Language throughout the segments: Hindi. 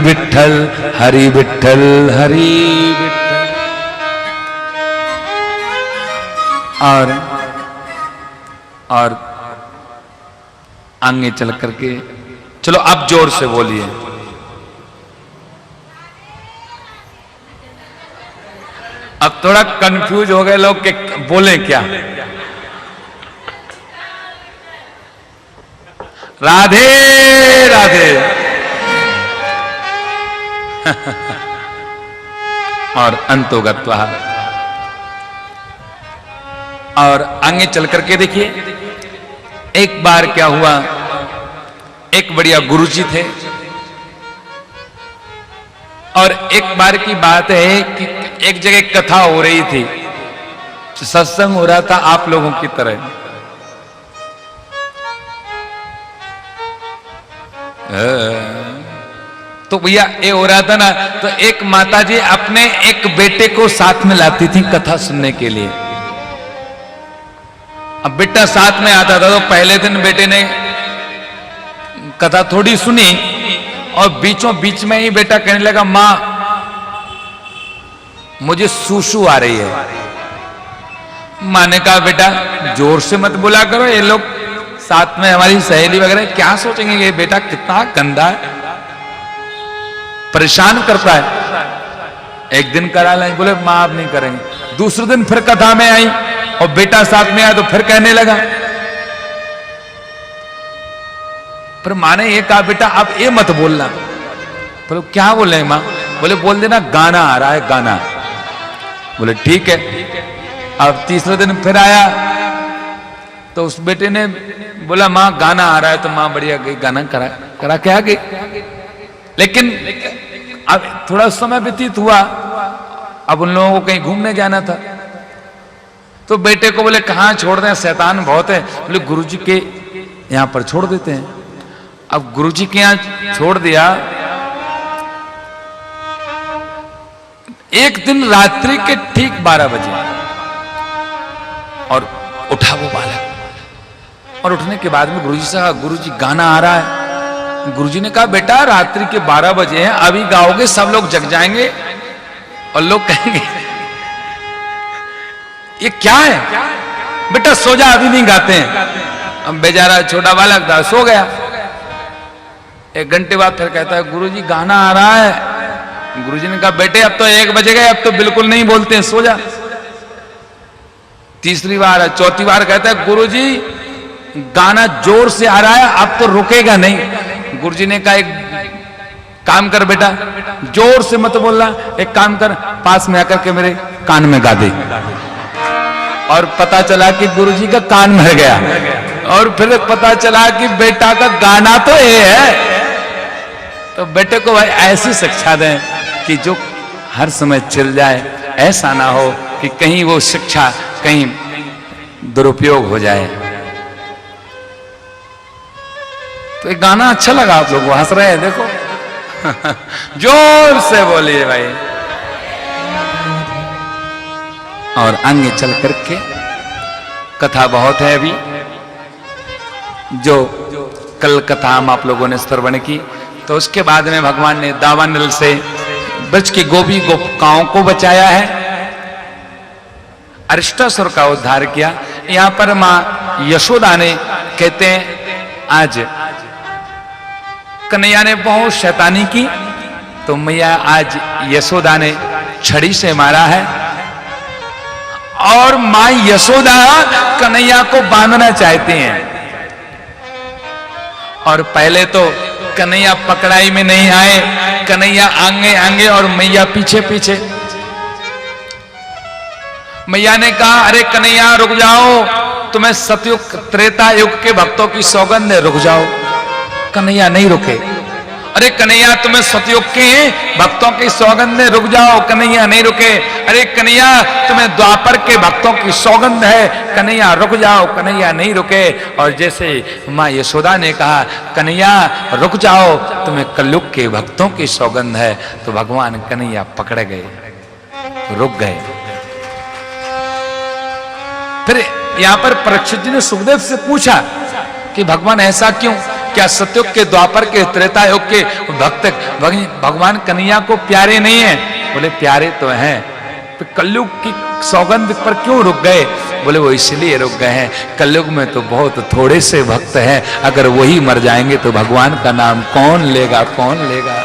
विठ्ठल हरि विठ्ठल हरि विठ्ठल। और आगे चल करके चलो अब जोर से बोलिए। अब थोड़ा कंफ्यूज हो गए लोग कि बोले क्या। राधे राधे। और अंतोगत्वा। और आगे चल करके देखिए, एक बार क्या हुआ, एक बढ़िया गुरुजी थे और एक बार की बात है कि एक जगह कथा हो रही थी, सत्संग हो रहा था आप लोगों की तरह। तो भैया ये हो रहा था ना, तो एक माताजी अपने एक बेटे को साथ में लाती थी कथा सुनने के लिए। अब बेटा साथ में आता था, तो पहले दिन बेटे ने कथा थोड़ी सुनी और बीचों बीच में ही बेटा कहने लगा, मां मुझे सूसू आ रही है। मां ने कहा बेटा जोर से मत बोला करो, ये लोग साथ में हमारी सहेली वगैरह क्या सोचेंगे, ये बेटा कितना गंदा है, परेशान करता है। एक दिन करा लें, बोले मां अब नहीं करेंगे। दूसरे दिन फिर कथा में आई और बेटा साथ में आया तो फिर कहने लगा। पर मां ने ये कहा बेटा अब ये मत बोलना। बोले क्या बोले मां? बोले बोल देना गाना आ रहा है, गाना। बोले ठीक है। अब तीसरे दिन फिर आया तो उस बेटे ने बोला मां गाना आ रहा है, तो मां बढ़िया गई गाना करा के आ गई। लेकिन अब थोड़ा समय व्यतीत हुआ, अब उन लोगों को कहीं घूमने जाना था, तो बेटे को बोले कहां छोड़ दें, शैतान बहुत है। बोले गुरुजी के यहां पर छोड़ देते हैं। अब गुरुजी के यहां छोड़ दिया। एक दिन रात्रि के ठीक 12 बजे और उठा वो बालक, और उठने के बाद में गुरुजी से कहा गुरुजी गाना आ रहा है। गुरुजी ने कहा बेटा रात्रि के 12 बजे हैं, अभी गाओगे सब लोग जग जाएंगे और लोग कहेंगे ये क्या है, बेटा सो जा, अभी नहीं गाते हैं। अब बेचारा छोटा बालक था, सो गया। एक घंटे बाद फिर कहता है गुरुजी गाना आ रहा है। गुरुजी ने कहा बेटे अब तो 1 बजे गए, अब तो बिल्कुल नहीं बोलते हैं, सो जा। तीसरी बार, चौथी बार कहता है गुरुजी गाना जोर से आ रहा है, अब तो रुकेगा नहीं। गुरुजी ने कहा एक काम कर बेटा, जोर से मत बोलना, एक काम कर पास में आकर के मेरे कान में गा दे। और पता चला कि गुरुजी का कान भर गया। और फिर पता चला कि बेटा का गाना तो ये है। तो बेटे को भाई ऐसी शिक्षा दें कि जो हर समय चल जाए, ऐसा ना हो कि कहीं वो शिक्षा कहीं दुरुपयोग हो जाए। तो एक गाना अच्छा लगा, आप लोग हंस रहे हैं देखो। जोर से बोलिए भाई। और आगे चल करके कथा बहुत है अभी, जो कल कथा हम आप लोगों ने श्रवण की। तो उसके बाद में भगवान ने दावानल से ब्रज की गोपी गोपिकाओं को बचाया है, अरिष्टासुर का उद्धार किया। यहां पर मां यशोदा ने कहते हैं आज कन्हैया ने बहुत शैतानी की, तो मैया आज यशोदा ने छड़ी से मारा है। और मां यशोदा कन्हैया को बांधना चाहती हैं। और पहले तो कन्हैया पकड़ाई में नहीं आए, कन्हैया आगे आगे और मैया पीछे पीछे। मैया ने कहा अरे कन्हैया रुक जाओ, तुम्हें सतयुग त्रेता युग के भक्तों की सौगंध है, रुक जाओ। कन्हैया नहीं रुके। अरे कन्हैया तुम्हें सतयुग के भक्तों की सौगंध है, रुक जाओ। कन्हैया नहीं रुके। अरे कन्हैया तुम्हें द्वापर के भक्तों की सौगंध है, कन्हैया रुक जाओ। कन्हैया नहीं रुके। और जैसे मां यशोदा ने कहा कन्हैया रुक जाओ, तुम्हें कलयुग के भक्तों की सौगंध है, तो भगवान कन्हैया पकड़ गए, रुक गए। फिर यहां पर परीक्षित जी ने सुखदेव से पूछा कि भगवान ऐसा क्यों? क्या सतयुग के, द्वापर के, त्रेता युग के भक्त भगवान कन्हैया को प्यारे नहीं है? बोले प्यारे तो हैं, तो कलयुग की सौगंध पर क्यों रुक गए? बोले वो इसलिए रुक गए हैं, कलयुग में तो बहुत थोड़े से भक्त हैं, अगर वही मर जाएंगे तो भगवान का नाम कौन लेगा, कौन लेगा?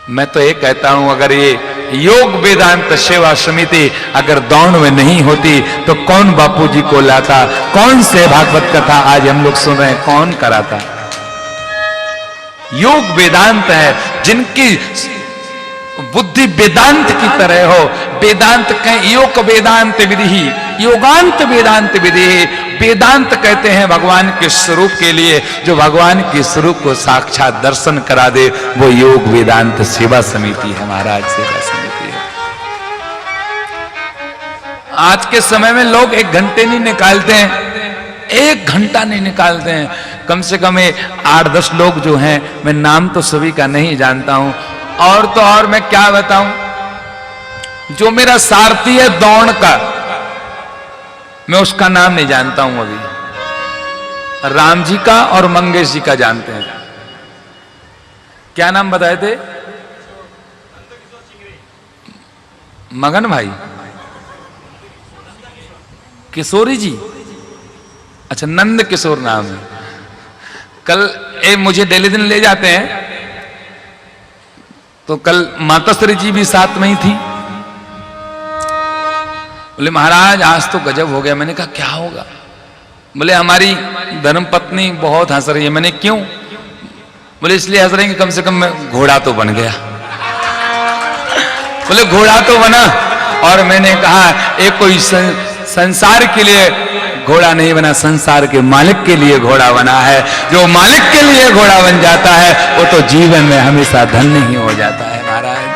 मैं तो ये कहता हूं, अगर ये योग वेदांत सेवा समिति अगर दौड़ में नहीं होती तो कौन बापूजी को लाता, कौन से भागवत कथा आज हम लोग सुन रहे हैं कौन कराता? योग वेदांत है, जिनकी बुद्धि वेदांत की तरह हो। वेदांत कहें योग वेदांत विधि, योगांत वेदांत विधि। वेदांत कहते हैं भगवान के स्वरूप के लिए, जो भगवान के स्वरूप को साक्षात दर्शन करा दे, वो योग वेदांत सेवा समिति है महाराज, सेवा समिति है। आज के समय में लोग 1 घंटे नहीं निकालते हैं, 1 घंटा नहीं निकालते हैं। कम से कम 8-10 लोग जो हैं, मैं नाम तो सभी का नहीं जानता हूं, और तो और मैं क्या बताऊं, जो मेरा सारथी है दौड़ का, मैं उसका नाम नहीं जानता हूं अभी। राम जी का और मंगेश जी का जानते हैं। क्या नाम बताए थे? मगन भाई, किशोरी जी, अच्छा नंद किशोर नाम है। कल मुझे दिल्ली दिन ले जाते हैं, तो कल माताश्री जी भी साथ में ही थी। बोले महाराज आज तो गजब हो गया। मैंने कहा क्या होगा? बोले हमारी धर्मपत्नी बहुत हंस रही है। मैंने क्यों? बोले इसलिए हंस रही है कि कम से कम मैं घोड़ा तो बन गया। बोले घोड़ा तो बना, और मैंने कहा एक कोई संसार के लिए घोड़ा नहीं बना, संसार के मालिक के लिए घोड़ा बना है। जो मालिक के लिए घोड़ा बन जाता है वो तो जीवन में हमेशा धन्य ही हो जाता है महाराज।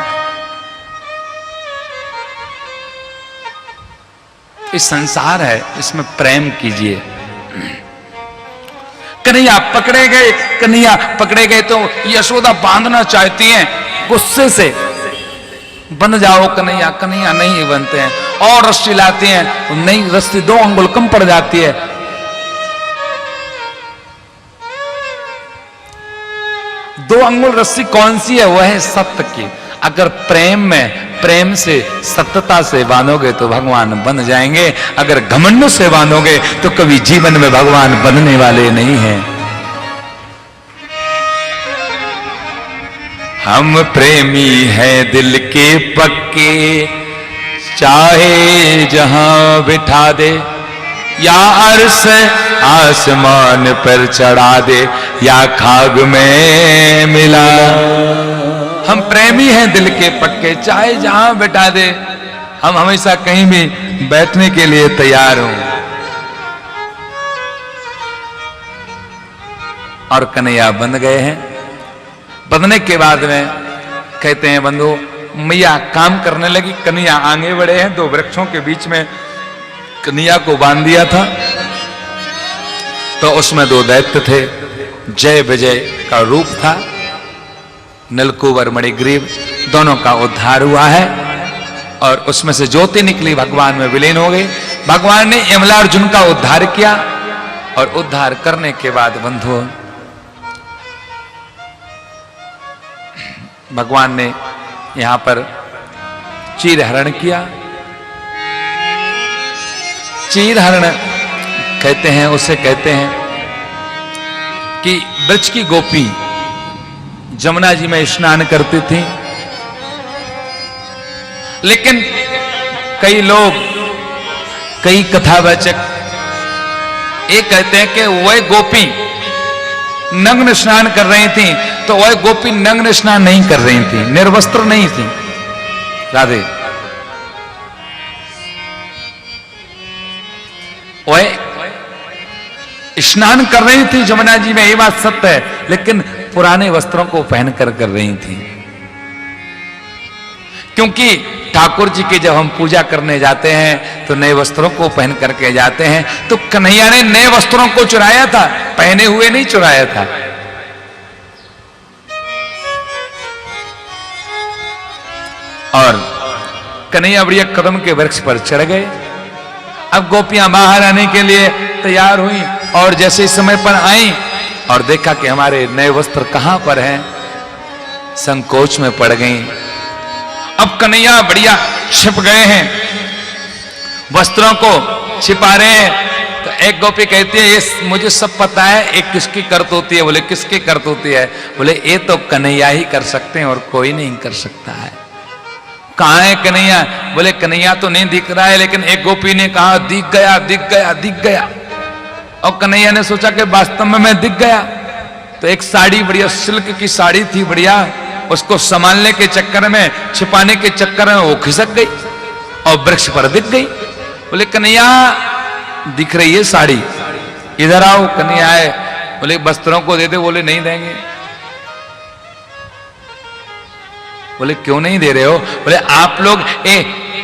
इस संसार है, इसमें प्रेम कीजिए। कन्हैया पकड़े गए, कन्हैया पकड़े गए तो यशोदा बांधना चाहती हैं, गुस्से से बन जाओ कन्हैया, कन्हैया नहीं बनते हैं, और रस्सी लाती हैं, नहीं रस्सी 2 अंगुल कम पड़ जाती है। दो अंगुल रस्सी कौन सी है? वह है सत्य की। अगर प्रेम में, प्रेम से, सत्यता से बांधोगे तो भगवान बन जाएंगे। अगर घमंड से बांधोगे तो कभी जीवन में भगवान बनने वाले नहीं हैं। हम प्रेमी हैं दिल के पक्के, चाहे जहां बिठा दे, या अर्श आसमान पर चढ़ा दे, या खाग में मिला। हम प्रेमी हैं दिल के पक्के, चाहे जहां बिठा दे, हम हमेशा कहीं भी बैठने के लिए तैयार हूं। और कन्हैया बन गए हैं। बनने के बाद में कहते हैं बंधु, मैया काम करने लगी, कन्हैया आगे बढ़े हैं। 2 वृक्षों के बीच में कन्हैया को बांध दिया था, तो उसमें 2 दैत्य थे। जय विजय का रूप था, नीलकुंवर मणिग्रीव, दोनों का उद्धार हुआ है। और उसमें से ज्योति निकली, भगवान में विलीन हो गई। भगवान ने यमलार्जुन का उद्धार किया, और उद्धार करने के बाद बंधुओं भगवान ने यहां पर चीर हरण किया। चीर हरण कहते हैं, उसे कहते हैं कि ब्रज की गोपी जमुना जी में स्नान करती थी, लेकिन कई लोग, कई कथावाचक ये कहते हैं कि वह गोपी नग्न स्नान कर रही थी, तो वह गोपी नग्न स्नान नहीं कर रही थी, निर्वस्त्र नहीं थी। राधे, वह स्नान कर रही थी जमुना जी में, ये बात सत्य है, लेकिन पुराने वस्त्रों को पहनकर कर रही थी। क्योंकि ठाकुर जी की जब हम पूजा करने जाते हैं तो नए वस्त्रों को पहन करके जाते हैं, तो कन्हैया ने नए वस्त्रों को चुराया था, पहने हुए नहीं चुराया था। और कन्हैया बढ़िया कदम के वृक्ष पर चढ़ गए। अब गोपियां बाहर आने के लिए तैयार हुई, और जैसे इस समय पर आई और देखा कि हमारे नए वस्त्र कहां पर हैं, संकोच में पड़ गई। अब कन्हैया बढ़िया छिप गए हैं, वस्त्रों को छिपा रहे हैं। तो एक गोपी कहती है, ये मुझे सब पता है, एक किसकी करतूती है। बोले किसकी करतूती है? बोले ये तो कन्हैया ही कर सकते हैं और कोई नहीं कर सकता है। कहाँ है कन्हैया? बोले कन्हैया तो नहीं दिख रहा है, लेकिन एक गोपी ने कहा दिख गया, दिख गया, दिख गया। और कन्हैया ने सोचा कि वास्तव में मैं दिख गया। तो एक साड़ी, बढ़िया सिल्क की साड़ी थी बढ़िया, उसको संभालने के चक्कर में, छिपाने के चक्कर में वो खिसक गई और वृक्ष पर दिख गई। बोले कन्हैया दिख रही है साड़ी, इधर आओ। कन्हैया आए, बोले वस्त्रों को दे दे। बोले नहीं देंगे। बोले क्यों नहीं दे रहे हो? बोले आप लोग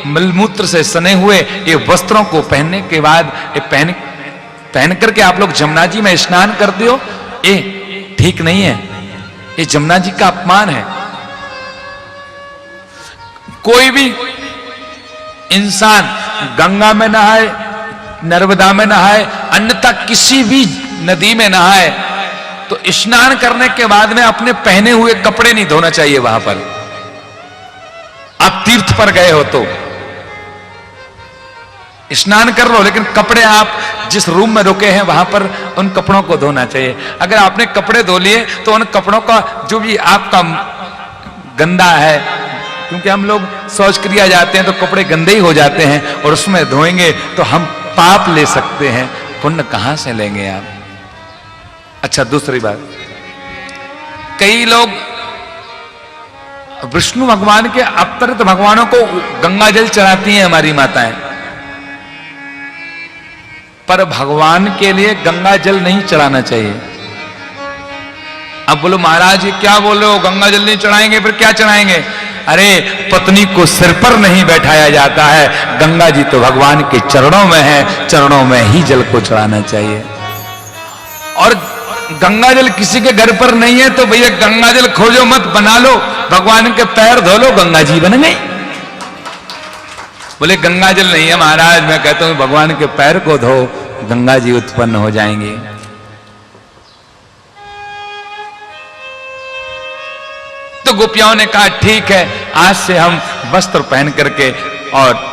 मलमूत्र से सने हुए ये वस्त्रों को पहनने के बाद पहन करके आप लोग जमुना जी में स्नान करते हो, ये ठीक नहीं है, ये जमुना जी का अपमान है। कोई भी इंसान गंगा में नहाए, नर्मदा में नहाए, अन्यथा किसी भी नदी में नहाए, तो स्नान करने के बाद में अपने पहने हुए कपड़े नहीं धोना चाहिए। वहां पर आप तीर्थ पर गए हो तो स्नान कर लो, लेकिन कपड़े आप जिस रूम में रुके हैं वहां पर उन कपड़ों को धोना चाहिए। अगर आपने कपड़े धो लिए तो उन कपड़ों का जो भी आपका गंदा है, क्योंकि हम लोग शौच क्रिया जाते हैं तो कपड़े गंदे ही हो जाते हैं, और उसमें धोएंगे तो हम पाप ले सकते हैं, पुण्य कहां से लेंगे आप? अच्छा, दूसरी बात, कई लोग विष्णु भगवान के अवतरित भगवानों को गंगा जल चढ़ाती हैं हमारी माताएं, पर भगवान के लिए गंगा जल नहीं चढ़ाना चाहिए। अब बोलो महाराज ये क्या बोल रहे हो, गंगा जल नहीं चढ़ाएंगे, फिर क्या चढ़ाएंगे? अरे पत्नी को सिर पर नहीं बैठाया जाता है, गंगा जी तो भगवान के चरणों में है, चरणों में ही जल को चढ़ाना चाहिए। और गंगा जल किसी के घर पर नहीं है तो भैया गंगा जल खोजो मत, बना लो, भगवान के पैर धो लो, गंगा जी बन गई। बोले गंगा जल नहीं है महाराज, मैं कहता हूं भगवान के पैर को धो, गंगा जी उत्पन्न हो जाएंगे। तो गोपियाओं ने कहा ठीक है, आज से हम वस्त्र पहन करके और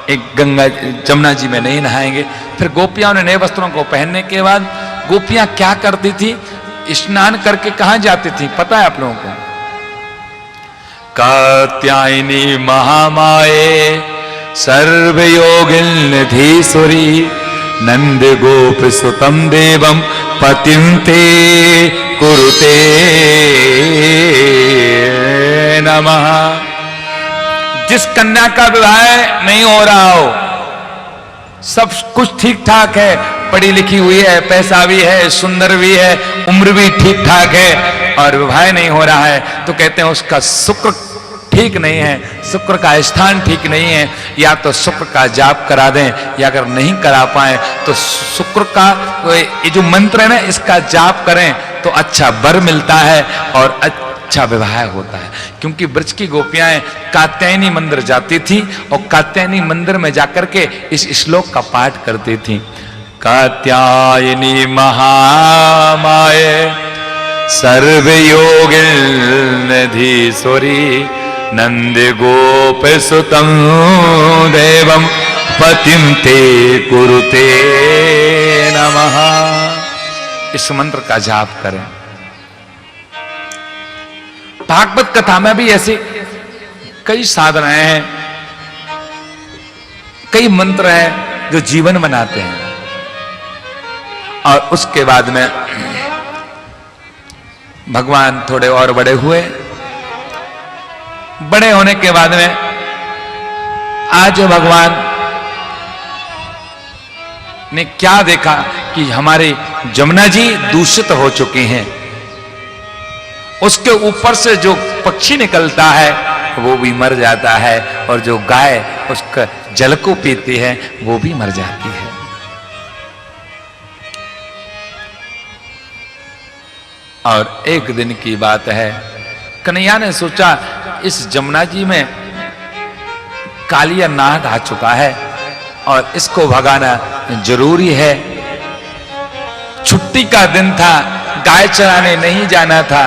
एक गंगा जमुना जी में नहीं नहाएंगे। फिर गोपियाओं ने नए वस्त्रों को पहनने के बाद गोपियां क्या करती थी, स्नान करके कहां जाती थी पता है आप लोगों को? कात्यायनी महामाये सर्वयोगिन्निधीश्वरी नंद गोप सुतम देवम पतिं ते कुरुते नमः। जिस कन्या का विवाह नहीं हो रहा हो, सब कुछ ठीक ठाक है, पढ़ी लिखी हुई है, पैसा भी है, सुंदर भी है, उम्र भी ठीक ठाक है, और विवाह नहीं हो रहा है, तो कहते हैं उसका शुक्र ठीक नहीं है, शुक्र का स्थान ठीक नहीं है, या तो शुक्र का जाप करा दें, या अगर नहीं करा पाए तो शुक्र का ये जो मंत्र है ना, इसका जाप करें तो अच्छा वर मिलता है और अच्छा विवाह होता है। क्योंकि ब्रज की गोपियां कात्यायनी मंदिर जाती थी और कात्यायनी मंदिर में जाकर के इस श्लोक का पाठ करती थी। कात्यायनी महामाये सर्वयोगिन्निधीश्वरी नंद गोप सुतं देवम पतिं ते कुरुते नमः। इस मंत्र का जाप करें। भागवत कथा में भी ऐसे कई साधनाएं हैं, कई मंत्र हैं जो जीवन बनाते हैं। और उसके बाद में भगवान थोड़े और बड़े हुए, बड़े होने के बाद में आज भगवान ने क्या देखा कि हमारे जमुना जी दूषित हो चुके हैं, उसके ऊपर से जो पक्षी निकलता है वो भी मर जाता है, और जो गाय उसका जल को पीती है वो भी मर जाती है। और एक दिन की बात है, कन्हैया ने सोचा इस जमुना जी में कालिया नाग आ चुका है और इसको भगाना जरूरी है। छुट्टी का दिन था, गाय चराने नहीं जाना था।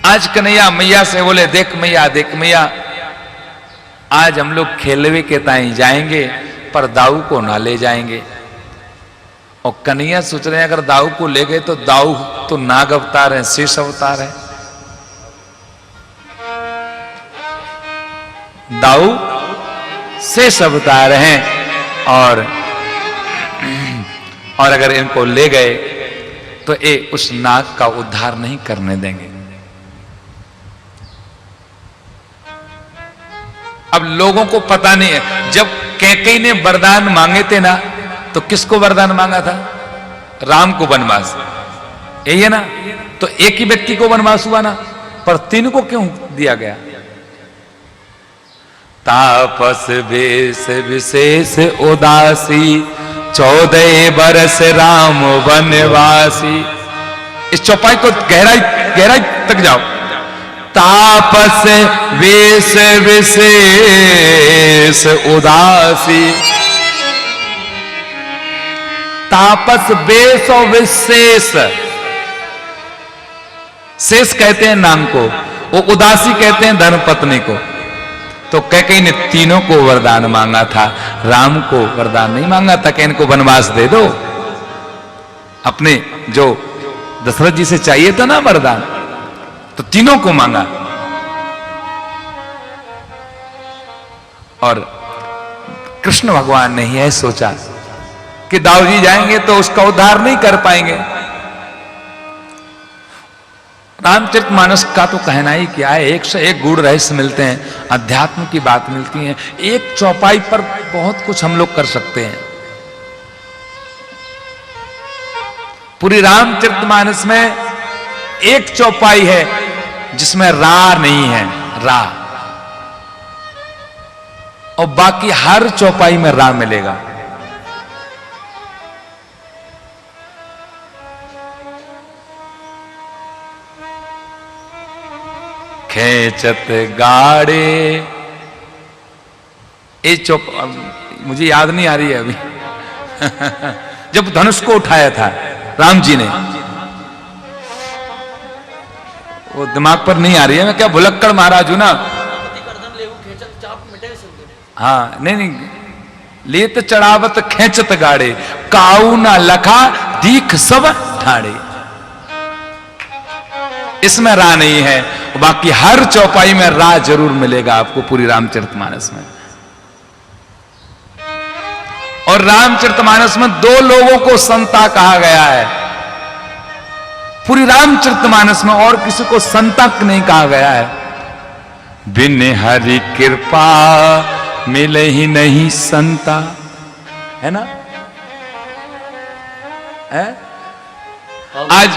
आज कन्हैया मैया से बोले, देख मैया, देख मैया, आज हम लोग खेलवे के ताई जाएंगे पर दाऊ को ना ले जाएंगे। और कन्हैया सोच रहे हैं अगर दाऊ को ले गए तो दाऊ तो नाग अवतार है, शेष अवतार है, दाऊ शेष अवतार हैं, और अगर इनको ले गए तो ये उस नाग का उद्धार नहीं करने देंगे। अब लोगों को पता नहीं है, जब कैकेयी ने वरदान मांगे थे ना, तो किसको वरदान मांगा था? राम को वनवास, यही है ना? तो एक ही व्यक्ति को वनवास हुआ ना, पर तीन को क्यों दिया गया? तापस वेश विशेष उदासी, 14 बरस राम वनवासी। इस चौपाई को गहराई तक जाओ। तापस वेश विशेष उदासी, तापस वेश और विशेष, शेष कहते हैं नाम को, वो उदासी कहते हैं धर्मपत्नी को। तो कैकेयी ने तीनों को वरदान मांगा था, राम को वरदान नहीं मांगा था कि इनको वनवास दे दो। अपने जो दशरथ जी से चाहिए था ना वरदान, तो तीनों को मांगा। और कृष्ण भगवान ने यह सोचा कि दाऊ जी जाएंगे तो उसका उद्धार नहीं कर पाएंगे। रामचरितमानस का तो कहना ही क्या है, 1 से 1 गूढ़ रहस्य मिलते हैं, अध्यात्म की बात मिलती है। एक चौपाई पर बहुत कुछ हम लोग कर सकते हैं। पूरी रामचरितमानस में एक चौपाई है जिसमें रा नहीं है, रा, और बाकी हर चौपाई में रा मिलेगा। खेचत गाड़े, ये चौप मुझे याद नहीं आ रही है अभी जब धनुष को उठाया था राम जी ने, वो दिमाग पर नहीं आ रही है। मैं क्या भुलक्कड़ महाराज हूं ना। हाँ, नहीं, लेत चढ़ावत खेचत गाड़े, काऊ ना लखा दीख सब ठाड़े। इसमें रा नहीं है, बाकी हर चौपाई में रा जरूर मिलेगा आपको पूरी रामचरितमानस में। और रामचरितमानस में 2 लोगों को संता कहा गया है पूरी रामचरितमानस में, और किसी को संता नहीं कहा गया है। बिन हरि कृपा मिले ही नहीं संता, है ना? है? आज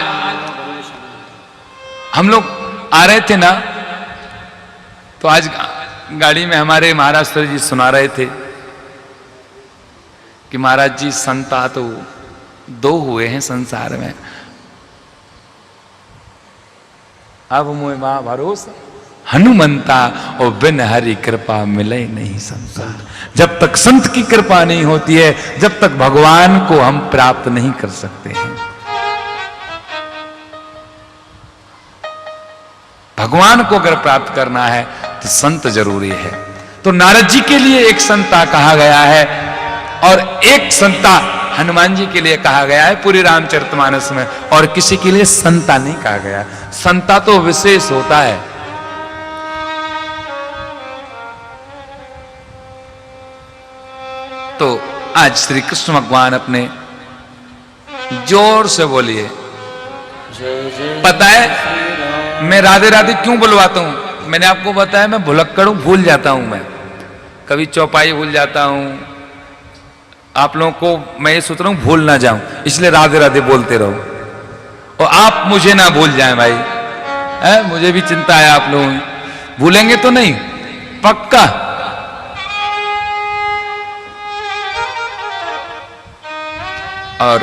हम लोग आ रहे थे ना, तो आज गाड़ी में हमारे महाराज सर जी सुना रहे थे कि महाराज जी संता तो 2 हुए हैं संसार में, अब मुझे मां भरोसा हनुमंता और बिन हरि कृपा मिले नहीं संता। जब तक संत की कृपा नहीं होती है, जब तक भगवान को हम प्राप्त नहीं कर सकते हैं। भगवान को अगर प्राप्त करना है तो संत जरूरी है। तो नारद जी के लिए एक संता कहा गया है, और एक संता हनुमान जी के लिए कहा गया है पूरी रामचरितमानस में, और किसी के लिए संता नहीं कहा गया। संता तो विशेष होता है। तो आज श्री कृष्ण भगवान अपने जोर से बोलिए। पता है मैं राधे राधे क्यों बुलवाता हूं? मैंने आपको बताया मैं भुलक्कड़ हूं, भूल जाता हूं। मैं कभी चौपाई भूल जाता हूं। आप लोगों को मैं ये सोच रहा हूं भूल ना जाऊं, इसलिए राधे राधे बोलते रहो, और आप मुझे ना भूल जाएं भाई। मुझे भी चिंता है आप लोगों की, भूलेंगे तो नहीं पक्का। और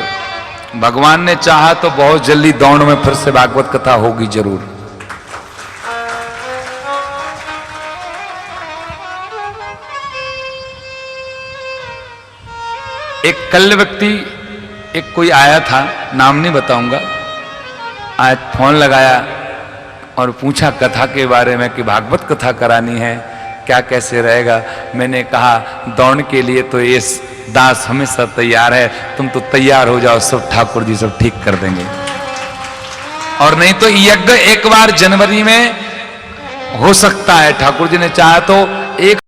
भगवान ने चाहा तो बहुत जल्दी दौड़ में फिर से भागवत कथा होगी जरूर। एक कल्ल व्यक्ति एक कोई आया था, नाम नहीं बताऊंगा, आज फोन लगाया और पूछा कथा के बारे में कि भागवत कथा करानी है, क्या कैसे रहेगा। मैंने कहा दौड़ के लिए तो ये दास हमेशा तैयार है, तुम तो तैयार हो जाओ, सब ठाकुर जी सब ठीक कर देंगे। और नहीं तो यज्ञ एक बार जनवरी में हो सकता है, ठाकुर जी ने चाहा तो एक